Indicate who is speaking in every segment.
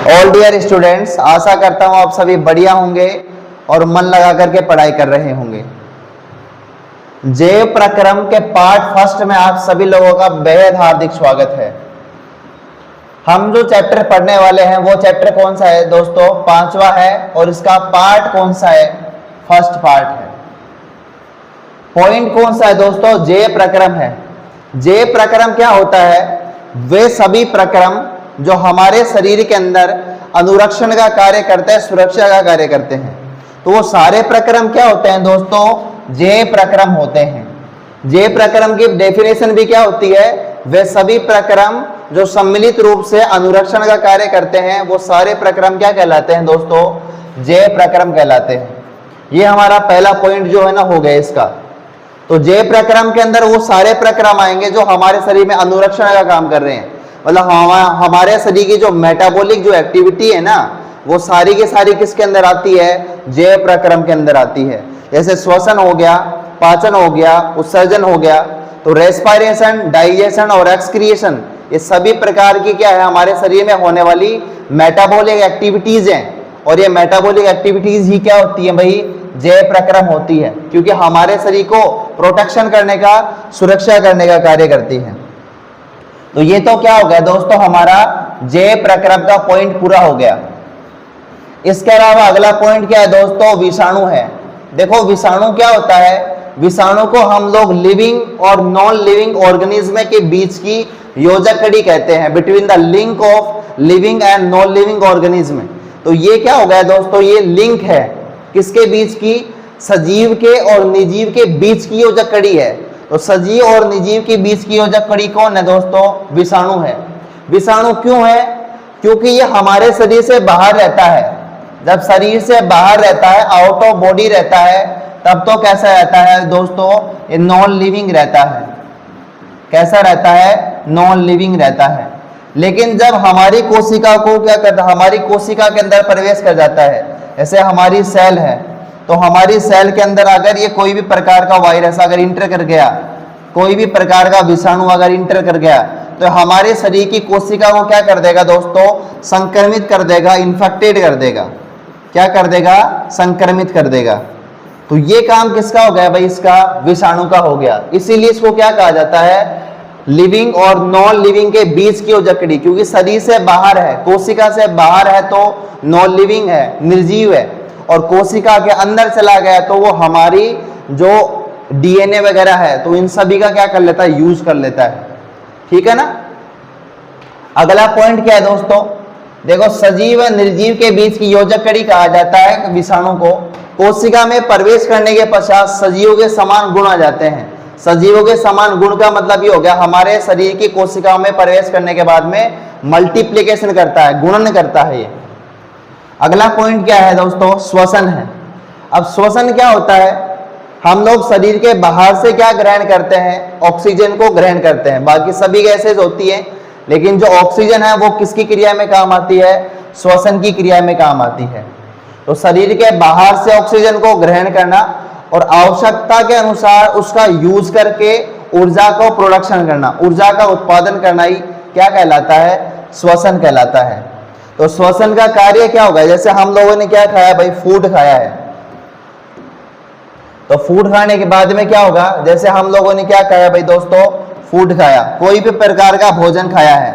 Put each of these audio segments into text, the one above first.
Speaker 1: All dear students, आशा करता हूँ आप सभी बढ़िया होंगे और मन लगा करके पढ़ाई कर रहे होंगे। जैव प्रक्रम के पार्ट फर्स्ट में आप सभी लोगों का बेहद हार्दिक स्वागत है। हम जो चैप्टर पढ़ने वाले हैं वो चैप्टर कौन सा है दोस्तों? 5वां है। और इसका पार्ट कौन सा है? फर्स्ट पार्ट है। पॉइंट कौन सा है दोस्तों? जैव प्रक्रम है। जैव प्रक्रम क्या होता है? वे सभी प्रक्रम जो हमारे शरीर के अंदर अनुरक्षण का कार्य करते हैं, सुरक्षा का कार्य करते हैं, तो वो सारे प्रक्रम क्या होते हैं दोस्तों? जैव प्रक्रम होते हैं। जैव प्रक्रम की डेफिनेशन भी क्या होती है? वे सभी प्रक्रम जो सम्मिलित रूप से अनुरक्षण का कार्य करते हैं, वो सारे प्रक्रम क्या कहलाते हैं दोस्तों? जैव प्रक्रम कहलाते हैं। ये हमारा पहला पॉइंट जो है ना हो गया इसका। तो जैव प्रक्रम के अंदर वो सारे प्रक्रम आएंगे जो हमारे शरीर में अनुरक्षण का काम कर रहे हैं। मतलब हमारे शरीर की जो मेटाबॉलिक जो एक्टिविटी है ना, वो सारी की सारी किसके अंदर आती है? जैव प्रक्रम के अंदर आती है। जैसे श्वसन हो गया, पाचन हो गया, उत्सर्जन हो गया, तो रेस्पिरेशन, डाइजेशन और एक्सक्रिएशन, ये सभी प्रकार की क्या है हमारे शरीर में होने वाली मेटाबॉलिक एक्टिविटीज हैं। और ये मेटाबॉलिक एक्टिविटीज ही क्या होती है भाई? जैव प्रक्रम होती है, क्योंकि हमारे शरीर को प्रोटेक्शन करने का, सुरक्षा करने का कार्य करती है। तो ये तो क्या हो गया दोस्तों? हमारा जैव प्रक्रम का पॉइंट पूरा हो गया। इसके अलावा अगला पॉइंट क्या है दोस्तों? विषाणु है। देखो विषाणु क्या होता है? विषाणु को हम लोग लिविंग और नॉन लिविंग ऑर्गेनिज्म के बीच की योजक कड़ी कहते हैं, between the link of living and non living organism. तो ये क्या हो गया दोस्तों? ये लिंक है किसके बीच की? सजीव के और निर्जीव के बीच की योजक कड़ी है। तो सजीव और निर्जीव के बीच की योजक कड़ी कौन है दोस्तों? विषाणु है। विषाणु क्यों है? क्योंकि ये हमारे शरीर से बाहर रहता है। जब शरीर से बाहर रहता है, आउट ऑफ बॉडी रहता है, तब तो कैसा रहता है दोस्तों? ये नॉन लिविंग रहता है। कैसा रहता है? नॉन लिविंग रहता है। लेकिन जब हमारी कोशिका को क्या करता है? हमारी कोशिका के अंदर प्रवेश कर जाता है। जैसे हमारी सेल है, तो हमारी सेल के अंदर अगर ये कोई भी प्रकार का वायरस अगर इंटर कर गया, कोई भी प्रकार का विषाणु अगर इंटर कर गया, तो हमारे शरीर की कोशिका को क्या कर देगा दोस्तों? संक्रमित कर देगा, इन्फेक्टेड कर देगा। क्या कर देगा? संक्रमित कर देगा। तो ये काम किसका हो गया भाई? इसका विषाणु का हो गया। इसीलिए इसको क्या कहा जाता है? लिविंग और नॉन लिविंग के बीच की योजक कड़ी। क्योंकि शरीर से बाहर है, कोशिका से बाहर है तो नॉन लिविंग है, निर्जीव है, और कोशिका के अंदर चला गया तो वो हमारी जो डीएनए वगैरह है, तो इन सभी का क्या कर लेता है? यूज कर लेता है। ठीक है ना? अगला पॉइंट क्या है दोस्तों? देखो सजीव और निर्जीव के बीच की योजक कड़ी कहा जाता है विषाणु को। कोशिका में प्रवेश करने के पश्चात सजीवों के समान गुण आ जाते हैं। सजीवों के समान गुण का मतलब ये हो गया, हमारे शरीर की कोशिकाओं में प्रवेश करने के बाद में मल्टीप्लिकेशन करता है, गुणन करता है ये। अगला पॉइंट क्या है दोस्तों? श्वसन है। अब श्वसन क्या होता है? हम लोग शरीर के बाहर से क्या ग्रहण करते हैं? ऑक्सीजन को ग्रहण करते हैं। बाकी सभी गैसेज होती है, लेकिन जो ऑक्सीजन है वो किसकी क्रिया में काम आती है? श्वसन की क्रिया में काम आती है। तो शरीर के बाहर से ऑक्सीजन को ग्रहण करना और आवश्यकता के अनुसार उसका यूज करके ऊर्जा को प्रोडक्शन करना, ऊर्जा का उत्पादन करना ही क्या कहलाता है? श्वसन कहलाता है। तो श्वसन का कार्य क्या होगा? जैसे हम लोगों ने क्या खाया भाई? फूड खाया है। तो फूड खाने के बाद में क्या होगा? जैसे हम लोगों ने क्या खाया भाई दोस्तों? फूड खाया, कोई भी प्रकार का भोजन खाया है।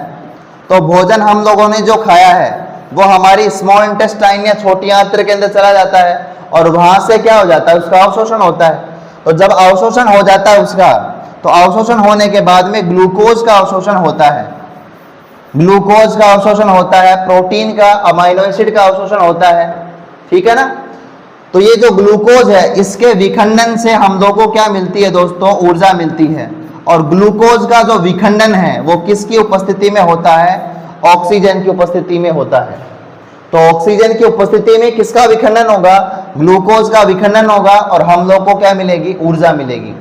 Speaker 1: तो भोजन हम लोगों ने जो खाया है वो हमारी स्मॉल इंटेस्टाइन या छोटी आंत्र के अंदर चला जाता है, और वहां से क्या हो जाता है? उसका अवशोषण होता है। तो जब अवशोषण हो जाता है उसका, तो अवशोषण होने के बाद में ग्लूकोज का अवशोषण होता है। ग्लूकोज का अवशोषण होता है, प्रोटीन का, अमाइनो एसिड का अवशोषण होता है। ठीक है ना? तो ये जो ग्लूकोज है, इसके विखंडन से हम लोगों को क्या मिलती है दोस्तों? ऊर्जा मिलती है। और ग्लूकोज का जो विखंडन है वो किसकी उपस्थिति में होता है? ऑक्सीजन की उपस्थिति में होता है। तो ऑक्सीजन की उपस्थिति में किसका विखंडन होगा? ग्लूकोज का विखंडन होगा, और हम लोग को क्या मिलेगी? ऊर्जा मिलेगी।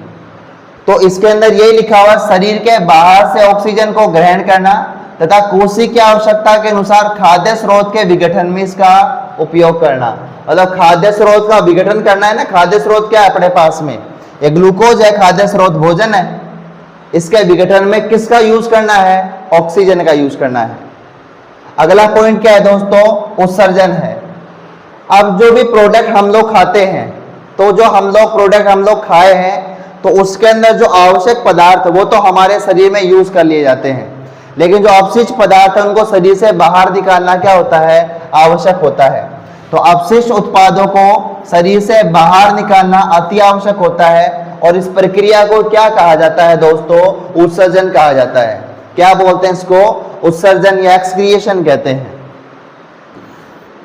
Speaker 1: तो इसके अंदर यही लिखा हुआ, शरीर के बाहर से ऑक्सीजन को ग्रहण करना तथा कोशिका की आवश्यकता के अनुसार खाद्य स्रोत के विघटन में इसका उपयोग करना। मतलब खाद्य स्रोत का विघटन करना है ना। खाद्य स्रोत क्या है अपने पास में? ये ग्लूकोज है, खाद्य स्रोत भोजन है। इसके विघटन में किसका यूज करना है? ऑक्सीजन का यूज करना है। अगला पॉइंट क्या है दोस्तों, उत्सर्जन है। अब जो भी प्रोडक्ट हम लोग खाते हैं, तो जो हम लोग खाए हैं, तो उसके अंदर जो आवश्यक पदार्थ वो तो हमारे शरीर में यूज कर लिए जाते हैं, लेकिन जो अपशिष्ट पदार्थ है उनको शरीर से बाहर निकालना क्या होता है, आवश्यक होता है। तो अपशिष्ट उत्पादों को शरीर से बाहर निकालना अति आवश्यक होता है, और इस प्रक्रिया को क्या कहा जाता है दोस्तों, उत्सर्जन कहा जाता है। क्या बोलते हैं इसको, उत्सर्जन या एक्सक्रिएशन कहते हैं।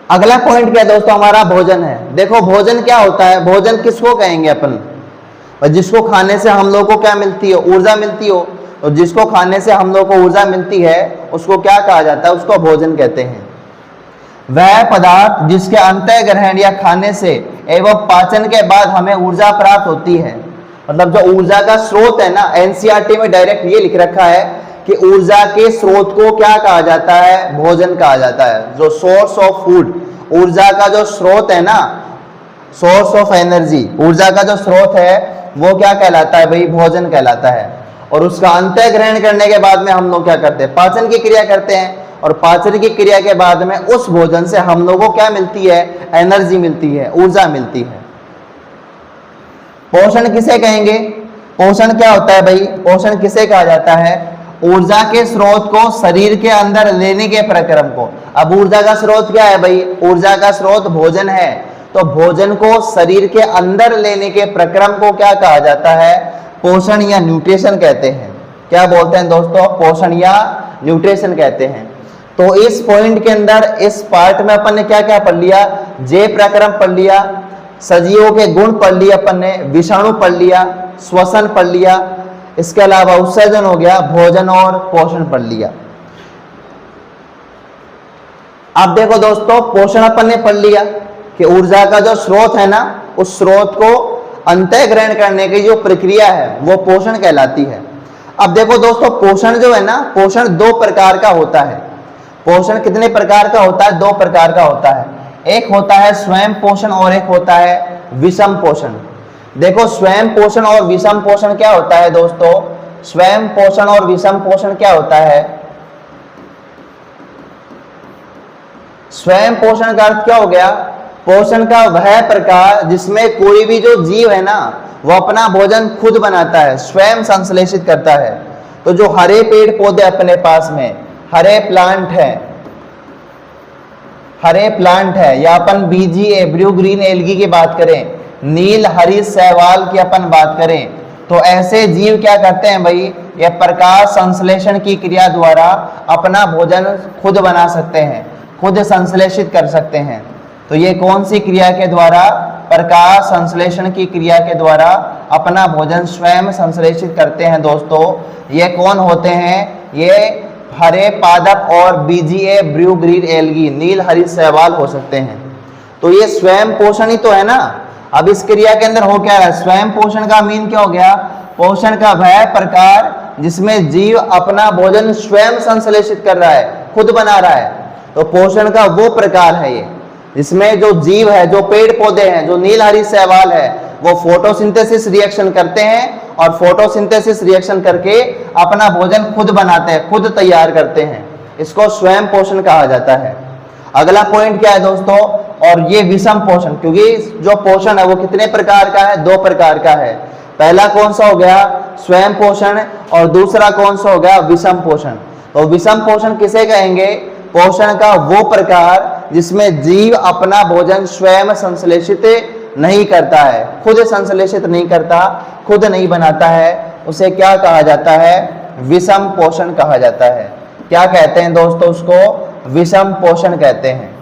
Speaker 1: अगला पॉइंट क्या है दोस्तों, हमारा भोजन है। देखो भोजन क्या होता है, भोजन किसको कहेंगे अपन, और जिसको खाने से हम लोग को क्या मिलती है, ऊर्जा मिलती हो, तो जिसको खाने से हम लोग को ऊर्जा मिलती है उसको क्या कहा जाता है, उसको भोजन कहते हैं। वह पदार्थ जिसके अंतः ग्रहण या खाने से एवं पाचन के बाद हमें ऊर्जा प्राप्त होती है, मतलब जो ऊर्जा का स्रोत है ना, एनसीईआरटी में डायरेक्ट ये लिख रखा है कि ऊर्जा के स्रोत को क्या कहा जाता है, भोजन कहा जाता है। जो सोर्स ऑफ फूड, ऊर्जा का जो स्रोत है ना, सोर्स ऑफ एनर्जी, ऊर्जा का जो स्रोत है वो क्या कहलाता है भाई, भोजन कहलाता है। और उसका अंतः ग्रहण करने के बाद में हम लोग क्या करते हैं, पाचन की क्रिया करते हैं, और पाचन की क्रिया के बाद में उस भोजन से हम लोगों को क्या मिलती है, एनर्जी मिलती है, ऊर्जा मिलती है। पोषण किसे कहेंगे, पोषण क्या होता है भाई, पोषण किसे कहा जाता है, ऊर्जा के स्रोत को शरीर के अंदर लेने के प्रक्रम को। अब ऊर्जा का स्रोत क्या है भाई, ऊर्जा का स्रोत भोजन है, तो भोजन को शरीर के अंदर लेने के प्रक्रम को क्या कहा जाता है, पोषण या न्यूट्रिशन कहते हैं। क्या बोलते हैं दोस्तों, पोषण या न्यूट्रिशन कहते हैं। तो इस पॉइंट के अंदर, इस पार्ट में अपन ने क्या क्या पढ़ लिया, जे प्रक्रम पढ़ लिया, सजीवों के गुण पढ़ लिए अपन ने, विषाणु पढ़ लिया, श्वसन पढ़ लिया, इसके अलावा उत्सर्जन हो गया, भोजन और पोषण पढ़ लिया। अब देखो दोस्तों, पोषण अपन ने पढ़ लिया कि ऊर्जा का जो स्रोत है ना, उस स्रोत को अंतः ग्रहण करने की जो प्रक्रिया है वो पोषण कहलाती है। अब देखो दोस्तों, पोषण जो है ना, पोषण दो प्रकार का होता है। पोषण कितने प्रकार का होता है, दो प्रकार का होता है। एक होता है स्वयं पोषण और एक होता है विषम पोषण। देखो स्वयं पोषण और विषम पोषण क्या होता है दोस्तों, स्वयं पोषण और विषम पोषण क्या होता है, स्वयं पोषण का अर्थ क्या हो गया, पोषण का वह प्रकार जिसमें कोई भी जो जीव है ना वो अपना भोजन खुद बनाता है, स्वयं संश्लेषित करता है। तो जो हरे पेड़ पौधे अपने पास में, हरे प्लांट है, या अपन बीजीए ब्लू ग्रीन एल्गी की बात करें, नील हरी शैवाल की अपन बात करें, तो ऐसे जीव क्या करते हैं भाई, ये प्रकाश संश्लेषण की क्रिया द्वारा अपना भोजन खुद बना सकते हैं, खुद संश्लेषित कर सकते हैं। तो ये कौन सी क्रिया के द्वारा, प्रकाश संश्लेषण की क्रिया के द्वारा अपना भोजन स्वयं संश्लेषित करते हैं दोस्तों। ये कौन होते हैं, ये हरे पादप और बीजीए ब्लू ग्रीन एल्गी, नील हरी शैवाल हो सकते हैं। तो ये स्वयं पोषण ही तो है ना। अब इस क्रिया के अंदर हो क्या रहा है, स्वयं पोषण का मीन क्या हो गया, पोषण का वह प्रकार जिसमें जीव अपना भोजन स्वयं संश्लेषित कर रहा है, खुद बना रहा है। तो पोषण का वो प्रकार है ये, जिसमें जो जीव है, जो पेड़ पौधे हैं, जो नील हरी शैवाल है, वो फोटोसिंथेसिस रिएक्शन करते हैं, और फोटोसिंथेसिस रिएक्शन करके अपना भोजन खुद बनाते हैं, खुद तैयार करते हैं। इसको स्वयं पोषण कहा जाता है। अगला पॉइंट क्या है दोस्तों, और ये विषम पोषण, क्योंकि जो पोषण है वो कितने प्रकार का है, दो प्रकार का है। पहला कौन सा हो गया, स्वयं पोषण, और दूसरा कौन सा हो गया, विषम पोषण। तो विषम पोषण किसे कहेंगे, पोषण का वो प्रकार जिसमें जीव अपना भोजन स्वयं संश्लेषित नहीं करता है, खुद संश्लेषित नहीं करता, खुद नहीं बनाता है, उसे क्या कहा जाता है, विषम पोषण कहा जाता है। क्या कहते हैं दोस्तों, उसको विषम पोषण कहते हैं।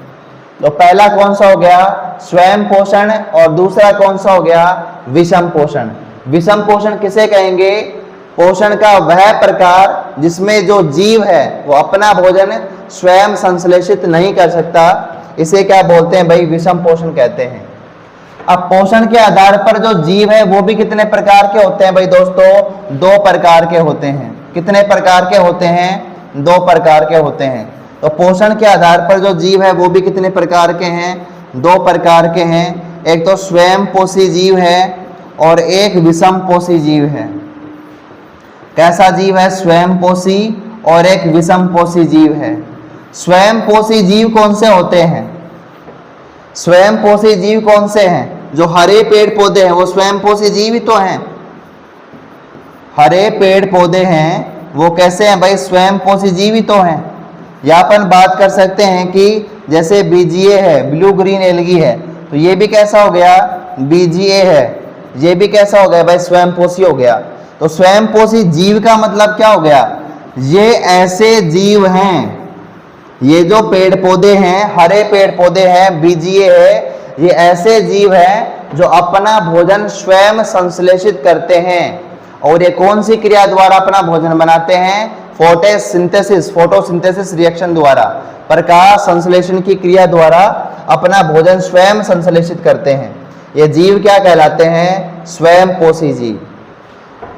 Speaker 1: तो पहला कौन सा हो गया, स्वयं पोषण, और दूसरा कौन सा हो गया, विषम पोषण। विषम पोषण किसे कहेंगे, पोषण का वह प्रकार जिसमें जो जीव है वो अपना भोजन स्वयं संश्लेषित नहीं कर सकता, इसे क्या बोलते हैं भाई, विषम पोषण कहते हैं। अब पोषण के आधार पर जो जीव है वो भी कितने प्रकार के होते हैं भाई दोस्तों, दो प्रकार के होते हैं। कितने प्रकार के होते हैं, दो प्रकार के होते हैं। तो पोषण के आधार पर जो जीव है वो भी कितने प्रकार के हैं, दो प्रकार के हैं। एक तो स्वयं पोषी जीव है और एक विषम पोषी जीव है। कैसा जीव है, स्वयं पोषी, और एक विषम पोषी जीव है। स्वयंपोषी जीव कौन से होते हैं? स्वयंपोषी जीव कौन से हैं? जो हरे पेड़ पौधे हैं वो स्वयंपोषी जीव ही तो हैं। हरे पेड़ पौधे हैं वो कैसे हैं भाई? स्वयंपोषी जीव ही तो हैं। या अपन बात कर सकते हैं कि जैसे बीजीए है, ब्लू ग्रीन एल्गी है, तो ये भी कैसा हो गया? बीजीए है। ये भी कैसा हो गया भाई? स्वयंपोषी हो गया। तो स्वयंपोषी जीव का मतलब क्या हो गया? ये ऐसे जीव हैं, ये जो पेड़ पौधे हैं, हरे पेड़ पौधे हैं, बीजीए है, ये ऐसे जीव हैं जो अपना भोजन स्वयं संश्लेषित करते हैं। और ये कौन सी क्रिया द्वारा अपना भोजन बनाते हैं? फोटोसिंथेसिस रिएक्शन द्वारा, प्रकाश संश्लेषण की क्रिया द्वारा अपना भोजन स्वयं संश्लेषित करते हैं। ये जीव क्या कहलाते हैं? स्वयंपोषी जीव।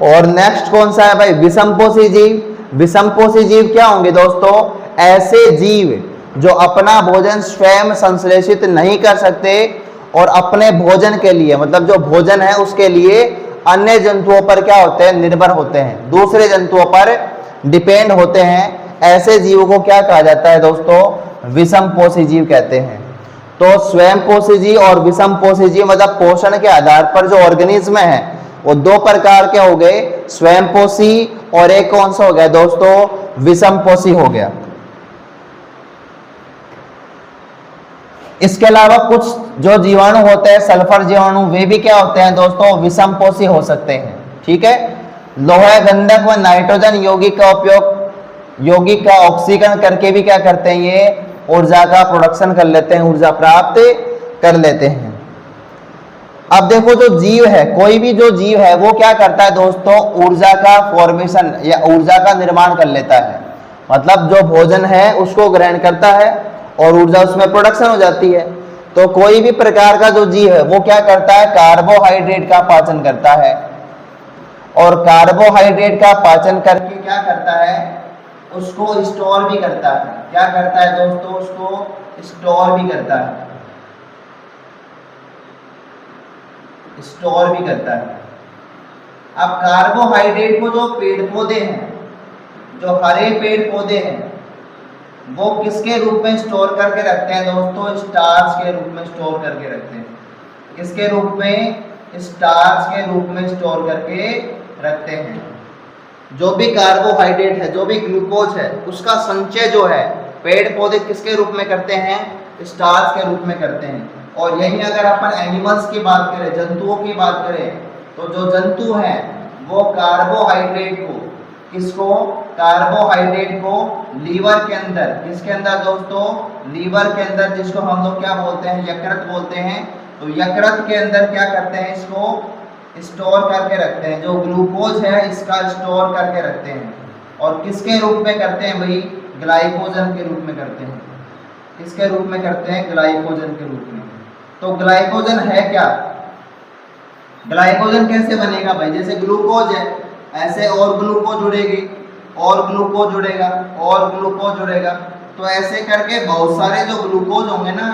Speaker 1: और नेक्स्ट कौन सा है भाई? विषमपोषी जीव। विषमपोषी जीव क्या होंगे दोस्तों? ऐसे जीव जो अपना भोजन स्वयं संश्लेषित नहीं कर सकते और अपने भोजन के लिए, मतलब जो भोजन है उसके लिए अन्य जंतुओं पर क्या होते हैं? निर्भर होते हैं, दूसरे जंतुओं पर डिपेंड होते हैं। ऐसे जीवों को क्या कहा जाता है दोस्तों? विषमपोषी जीव कहते हैं। तो स्वयंपोषी जीव और विषमपोषी जीव मतलब पोषण के आधार पर जो ऑर्गेनिज्म है वो दो प्रकार के हो गए, स्वयंपोषी और एक कौन सा हो गया दोस्तों? विषमपोषी हो गया। इसके अलावा कुछ जो जीवाणु होते हैं, सल्फर जीवाणु, वे भी क्या होते हैं दोस्तों? विषमपोषी हो सकते हैं। ठीक है। लोहा, गंधक व नाइट्रोजन यौगिक का उपयोग, यौगिक का ऑक्सीकरण करके भी क्या करते हैं? ये ऊर्जा का प्रोडक्शन कर लेते हैं, ऊर्जा प्राप्त कर लेते हैं। अब देखो जो जीव है, कोई भी जो जीव है वो क्या करता है दोस्तों? ऊर्जा का फॉर्मेशन या ऊर्जा का निर्माण कर लेता है। मतलब जो भोजन है उसको ग्रहण करता है और ऊर्जा उसमें प्रोडक्शन हो जाती है। तो कोई भी प्रकार का जो जीव है वो क्या करता है? कार्बोहाइड्रेट का पाचन करता है। और कार्बोहाइड्रेट का पाचन करके क्या करता है? उसको स्टोर भी करता है। क्या करता है दोस्तों? उसको स्टोर भी करता है, स्टोर भी करता है। अब कार्बोहाइड्रेट को जो पेड़ पौधे हैं, जो हरे पेड़ पौधे हैं, वो किसके रूप में स्टोर करके रखते हैं दोस्तों? स्टार्च के रूप में स्टोर करके रखते हैं। किसके रूप में? स्टार्च के रूप में स्टोर करके रखते हैं। जो भी कार्बोहाइड्रेट है, जो भी ग्लूकोज है, उसका संचय जो है पेड़ पौधे किसके रूप में करते हैं? स्टार्च के रूप में करते हैं। और यही अगर अपन एनिमल्स की बात करें, जंतुओं की बात करें, तो जो जंतु हैं वो कार्बोहाइड्रेट को, किसको? कार्बोहाइड्रेट को लीवर के अंदर, किसके अंदर दोस्तों? लीवर के अंदर, जिसको हम लोग क्या बोलते हैं? यकृत बोलते हैं। तो यकृत के अंदर क्या करते हैं? इसको स्टोर करके रखते हैं। जो ग्लूकोज है इसका स्टोर करके रखते हैं। और किसके रूप में करते हैं भाई? ग्लाइकोजन के रूप में करते हैं। किसके रूप में करते हैं? ग्लाइकोजन के रूप में। तो ग्लाइकोजन है क्या? ग्लाइकोजन कैसे बनेगा भाई? जैसे ग्लूकोज है, ऐसे और ग्लूकोज जुड़ेगी, और ग्लूकोज जुड़ेगा, और ग्लूकोज जुड़ेगा। तो ऐसे करके बहुत सारे जो ग्लूकोज होंगे ना,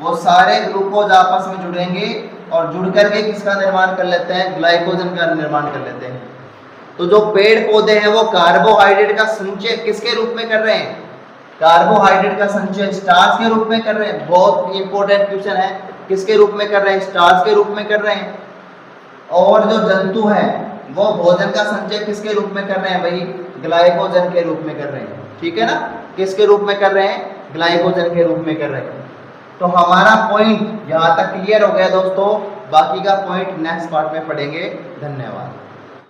Speaker 1: वो सारे ग्लूकोज आपस में जुड़ेंगे और जुड़ करके किसका निर्माण कर लेते हैं? ग्लाइकोजन का निर्माण कर लेते हैं। तो जो पेड़ पौधे हैं वो कार्बोहाइड्रेट का संचय किसके रूप में कर रहे हैं? कार्बोहाइड्रेट का संचय स्टार्च के रूप में कर रहे हैं। बहुत इंपॉर्टेंट क्वेश्चन है। किसके रूप में कर रहे हैं? स्टार्च के रूप में कर रहे हैं। और जो जंतु है वो भोजन का संचय किसके रूप में कर रहे हैं भाई? ग्लाइकोजन के रूप में कर रहे हैं। ठीक है ना? किसके रूप में कर रहे हैं? ग्लाइकोजन के रूप में कर रहे हैं। तो हमारा पॉइंट यहाँ तक क्लियर हो गया दोस्तों। बाकी का पॉइंट नेक्स्ट पार्ट में पढ़ेंगे। धन्यवाद।